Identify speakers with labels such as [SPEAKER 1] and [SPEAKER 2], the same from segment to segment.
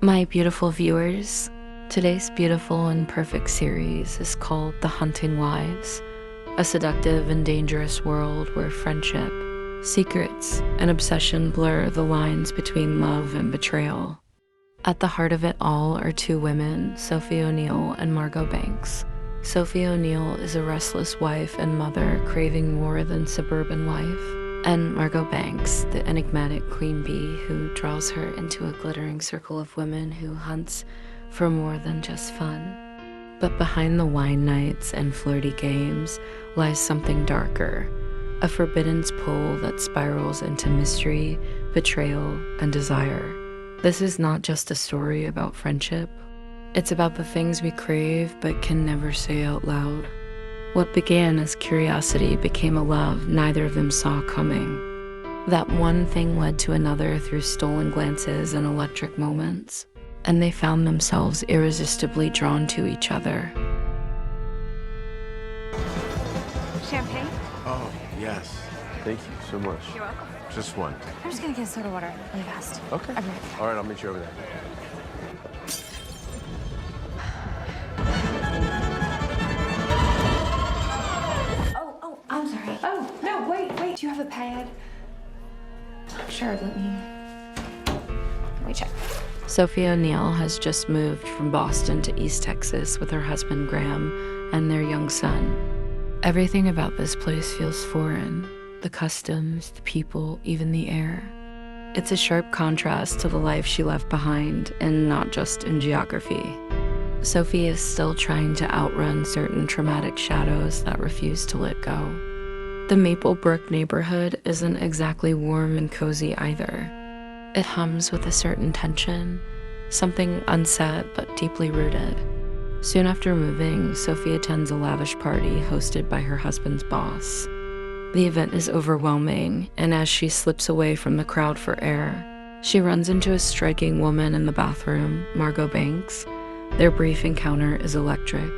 [SPEAKER 1] My beautiful viewers, today's beautiful and perfect series is called The Hunting Wives, a seductive and dangerous world where friendship, secrets, and obsession blur the lines between love and betrayal. At the heart of it all are two women, Sophie O'Neil and Margo Banks. Sophie O'Neil is a restless wife and mother craving more than suburban life, and Margo Banks, the enigmatic queen bee who draws her into a glittering circle of women who hunts for more than just fun. But behind the wine nights and flirty games lies something darker, a forbidden pull that spirals into mystery, betrayal, and desire. This is not just a story about friendship. It's about the things we crave but can never say out loud. What began as curiosity became a love neither of them saw coming. That one thing led to another through stolen glances and electric moments, and they found themselves irresistibly drawn to each other.
[SPEAKER 2] Champagne?
[SPEAKER 3] Oh, yes. Thank you so much.
[SPEAKER 2] You're welcome.
[SPEAKER 3] Just one.
[SPEAKER 2] I'm just gonna get soda water really fast.
[SPEAKER 3] Okay.
[SPEAKER 2] I'll be right back.
[SPEAKER 3] All right, I'll meet you over there.
[SPEAKER 2] Oh, I'm sorry. Oh, no, wait. Do you have a pad? Sure, let me check.
[SPEAKER 1] Sophie O'Neil has just moved from Boston to East Texas with her husband Graham and their young son. Everything about this place feels foreign. The customs, the people, even the air. It's a sharp contrast to the life she left behind, and not just in geography. Sophie is still trying to outrun certain traumatic shadows that refuse to let go. The Maplebrook neighborhood isn't exactly warm and cozy either. It hums with a certain tension, something unsaid but deeply rooted. Soon after moving, Sophie attends a lavish party hosted by her husband's boss. The event is overwhelming, and as she slips away from the crowd for air, she runs into a striking woman in the bathroom, Margo Banks. Their brief encounter is electric.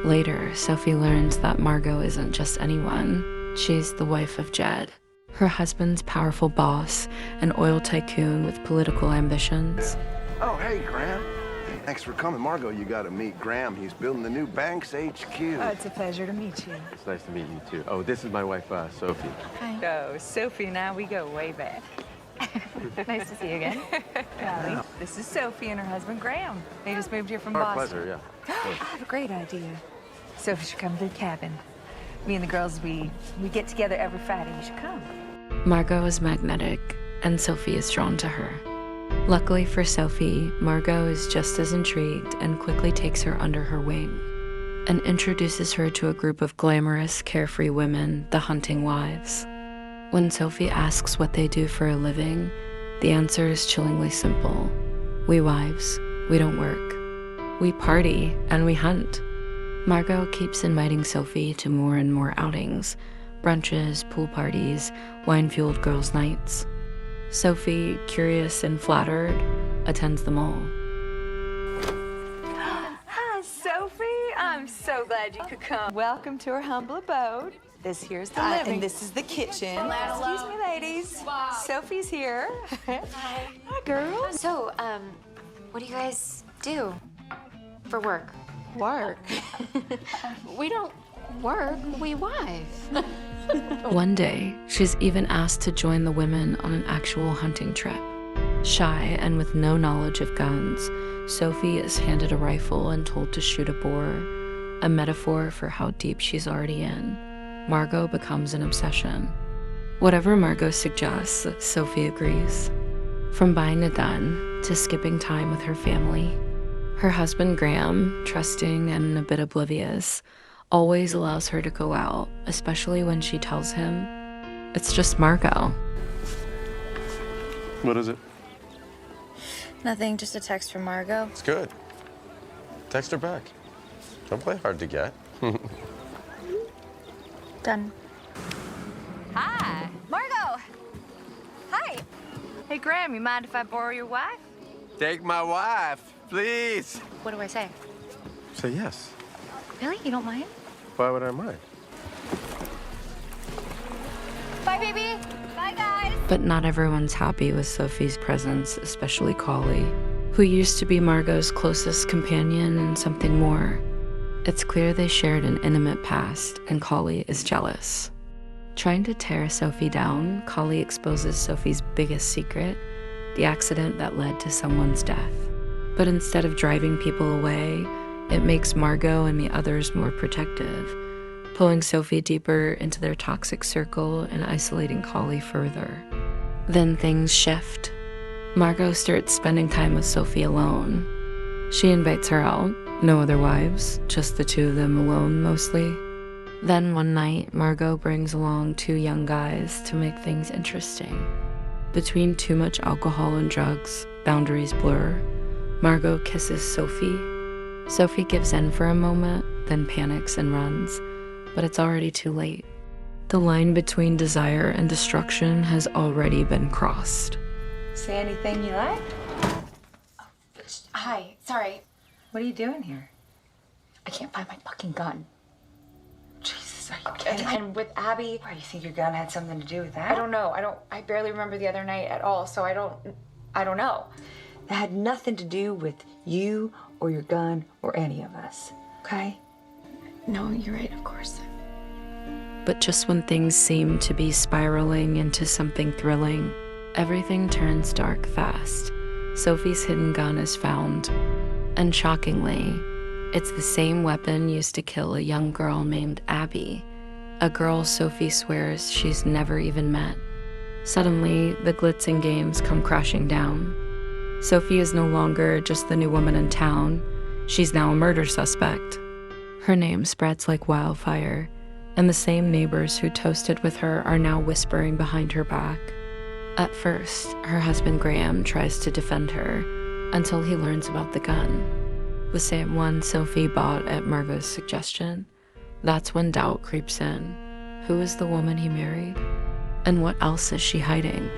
[SPEAKER 1] Later, Sophie learns that Margo isn't just anyone. She's the wife of Jed, her husband's powerful boss, an oil tycoon with political ambitions.
[SPEAKER 4] Oh, hey, Graham. Thanks for coming. Margo, you gotta meet Graham. He's building the new Banks HQ.
[SPEAKER 5] Oh, it's a pleasure to meet you.
[SPEAKER 3] It's nice to meet you, too. Oh, this is my wife, Sophie.
[SPEAKER 5] Hi. So, Sophie and I, we go way back.
[SPEAKER 2] Nice to see you again.
[SPEAKER 5] Golly, this is Sophie and her husband, Graham. They just moved here from
[SPEAKER 3] Our
[SPEAKER 5] Boston.
[SPEAKER 3] pleasure, yeah.
[SPEAKER 5] I have a great idea. Sophie should come to the cabin. Me and the girls, we get together every Friday. You should come.
[SPEAKER 1] Margo is magnetic, and Sophie is drawn to her. Luckily for Sophie, Margo is just as intrigued and quickly takes her under her wing and introduces her to a group of glamorous, carefree women, the Hunting Wives. When Sophie asks what they do for a living, the answer is chillingly simple. We wives, we don't work. We party and we hunt. Margo keeps inviting Sophie to more and more outings, brunches, pool parties, wine-fueled girls' nights. Sophie, curious and flattered, attends them all.
[SPEAKER 5] Hi, Sophie. I'm so glad you could come. Welcome to our humble abode. This here's the living.
[SPEAKER 6] And this is the kitchen.
[SPEAKER 5] Excuse me, ladies. Sophie's here. Hi, girls.
[SPEAKER 2] So, what do you guys do for work?
[SPEAKER 6] Work.
[SPEAKER 2] We don't work, we wife.
[SPEAKER 1] One day, she's even asked to join the women on an actual hunting trip. Shy and with no knowledge of guns, Sophie is handed a rifle and told to shoot a boar, a metaphor for how deep she's already in. Margo becomes an obsession. Whatever Margo suggests, Sophie agrees. From buying a gun to skipping time with her family. Her husband Graham, trusting and a bit oblivious, always allows her to go out, especially when she tells him it's just Margo.
[SPEAKER 3] What is it?
[SPEAKER 2] Nothing, just a text from Margo.
[SPEAKER 3] It's good. Text her back. Don't play hard to get.
[SPEAKER 2] Done.
[SPEAKER 5] Hi. Margo. Hi. Hey, Graham, you mind if I borrow your wife?
[SPEAKER 7] Take my wife, please.
[SPEAKER 2] What do I say?
[SPEAKER 3] Say yes.
[SPEAKER 2] Really? You don't mind?
[SPEAKER 3] Why would I mind?
[SPEAKER 2] Bye, baby. Bye, guys.
[SPEAKER 1] But not everyone's happy with Sophie's presence, especially Collie. who used to be Margo's closest companion and something more. It's clear they shared an intimate past, and Collie is jealous. Trying to tear Sophie down, Collie exposes Sophie's biggest secret, the accident that led to someone's death. But instead of driving people away, it makes Margo and the others more protective, pulling Sophie deeper into their toxic circle and isolating Collie further. Then things shift. Margo starts spending time with Sophie alone. She invites her out, no other wives, just the two of them alone mostly. Then one night, Margo brings along two young guys to make things interesting. Between too much alcohol and drugs, boundaries blur. Margo kisses Sophie. Sophie gives in for a moment, then panics and runs, but it's already too late. The line between desire and destruction has already been crossed.
[SPEAKER 2] Say anything you like?
[SPEAKER 6] Hi, sorry.
[SPEAKER 2] What are you doing here?
[SPEAKER 6] I can't find my fucking gun.
[SPEAKER 2] Jesus, are you kidding?
[SPEAKER 6] And with Abby,
[SPEAKER 2] Why, you think your gun had something to do with that?
[SPEAKER 6] I don't know. I barely remember the other night at all, so I don't know.
[SPEAKER 2] That had nothing to do with you or your gun or any of us, okay?
[SPEAKER 6] No, you're right, of course.
[SPEAKER 1] But just when things seem to be spiraling into something thrilling, everything turns dark fast. Sophie's hidden gun is found. And shockingly, it's the same weapon used to kill a young girl named Abby, a girl Sophie swears she's never even met. Suddenly, the glitz and games come crashing down. Sophie is no longer just the new woman in town. She's now a murder suspect. Her name spreads like wildfire, and the same neighbors who toasted with her are now whispering behind her back. At first, her husband Graham tries to defend her until he learns about the gun. The same one Sophie bought at Margo's suggestion. That's when doubt creeps in. Who is the woman he married? And what else is she hiding?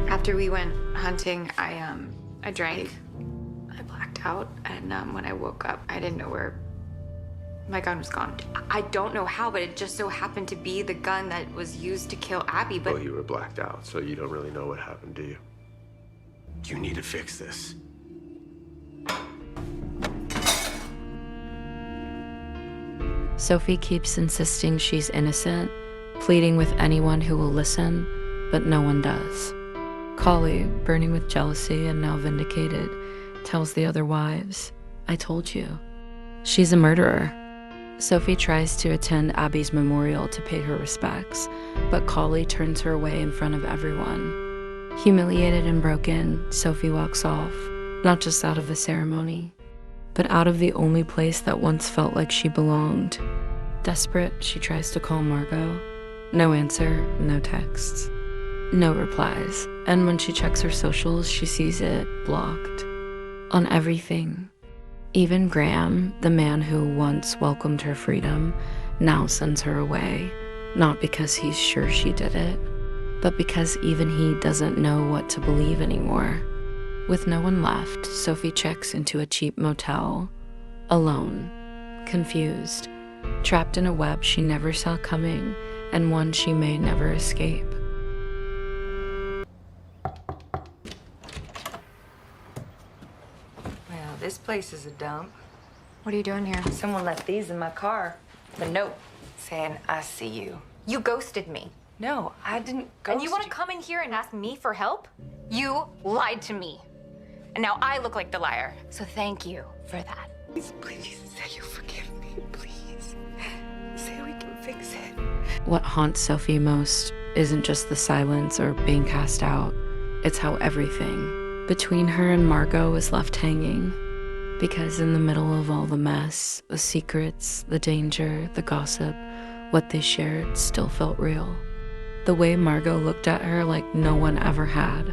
[SPEAKER 5] After we went hunting, I drank. I blacked out, and when I woke up, I didn't know where my gun was gone. I don't know how, but it just so happened to be the gun that was used to kill Abby, but...
[SPEAKER 7] Well, you were blacked out, so you don't really know what happened, do you? You need to fix this.
[SPEAKER 1] Sophie keeps insisting she's innocent, pleading with anyone who will listen, but no one does. Collie, burning with jealousy and now vindicated, tells the other wives, "I told you." She's a murderer. Sophie tries to attend Abby's memorial to pay her respects, but Collie turns her away in front of everyone. Humiliated and broken, Sophie walks off, not just out of the ceremony, but out of the only place that once felt like she belonged. Desperate, she tries to call Margo. No answer, no texts, no replies. And when she checks her socials, she sees it blocked. On everything. Even Graham, the man who once welcomed her freedom, now sends her away. Not because he's sure she did it, but because even he doesn't know what to believe anymore. With no one left, Sophie checks into a cheap motel, alone, confused, trapped in a web she never saw coming and one she may never escape.
[SPEAKER 2] Well, this place is a dump.
[SPEAKER 5] What are you doing here?
[SPEAKER 2] Someone left these in my car. The note saying, "I see you."
[SPEAKER 5] You ghosted me.
[SPEAKER 2] No, I didn't ghost
[SPEAKER 5] And you want to come in here and ask me for help? You lied to me. And now I look like the liar. So thank you for that.
[SPEAKER 2] Please say you forgive me, please. Say we can fix it.
[SPEAKER 1] What haunts Sophie most isn't just the silence or being cast out. It's how everything between her and Margo is left hanging. Because in the middle of all the mess, the secrets, the danger, the gossip, what they shared still felt real. The way Margo looked at her like no one ever had.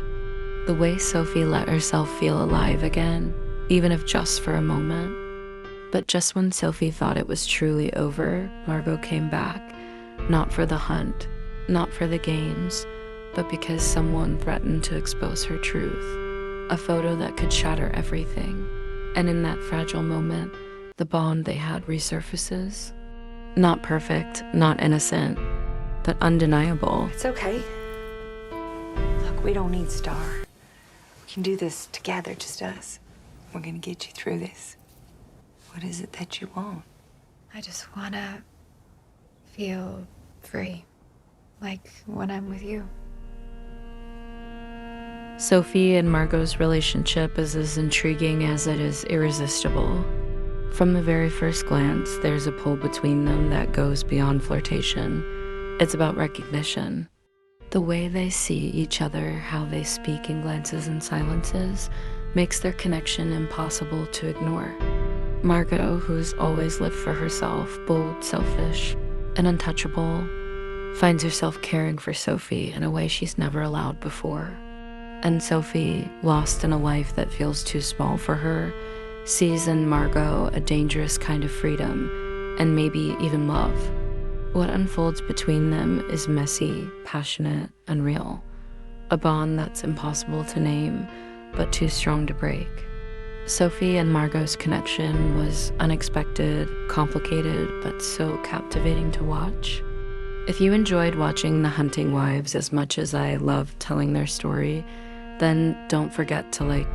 [SPEAKER 1] The way Sophie let herself feel alive again, even if just for a moment. But just when Sophie thought it was truly over, Margo came back. Not for the hunt, not for the games, but because someone threatened to expose her truth. A photo that could shatter everything. And in that fragile moment, the bond they had resurfaces. Not perfect, not innocent, but undeniable.
[SPEAKER 2] It's okay. Look, we don't need Star. We can do this together, just us. We're gonna get you through this. What is it that you want?
[SPEAKER 5] I just wanna feel free, like when I'm with you.
[SPEAKER 1] Sophie and Margot's relationship is as intriguing as it is irresistible. From the very first glance, there's a pull between them that goes beyond flirtation. It's about recognition. The way they see each other, how they speak in glances and silences, makes their connection impossible to ignore. Margo, who's always lived for herself, bold, selfish, and untouchable, finds herself caring for Sophie in a way she's never allowed before. And Sophie, lost in a life that feels too small for her, sees in Margo a dangerous kind of freedom, and maybe even love. What unfolds between them is messy, passionate, and real. A bond that's impossible to name, but too strong to break. Sophie and Margot's connection was unexpected, complicated, but so captivating to watch. If you enjoyed watching The Hunting Wives as much as I love telling their story, then don't forget to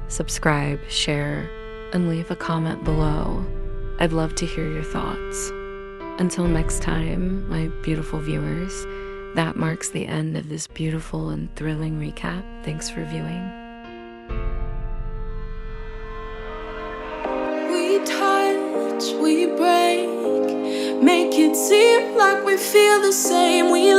[SPEAKER 1] subscribe, share, and leave a comment below. I'd love to hear your thoughts. Until next time, my beautiful viewers, that marks the end of this beautiful and thrilling recap. Thanks for viewing.
[SPEAKER 8] We touch, we break, make it seem like we feel the same. We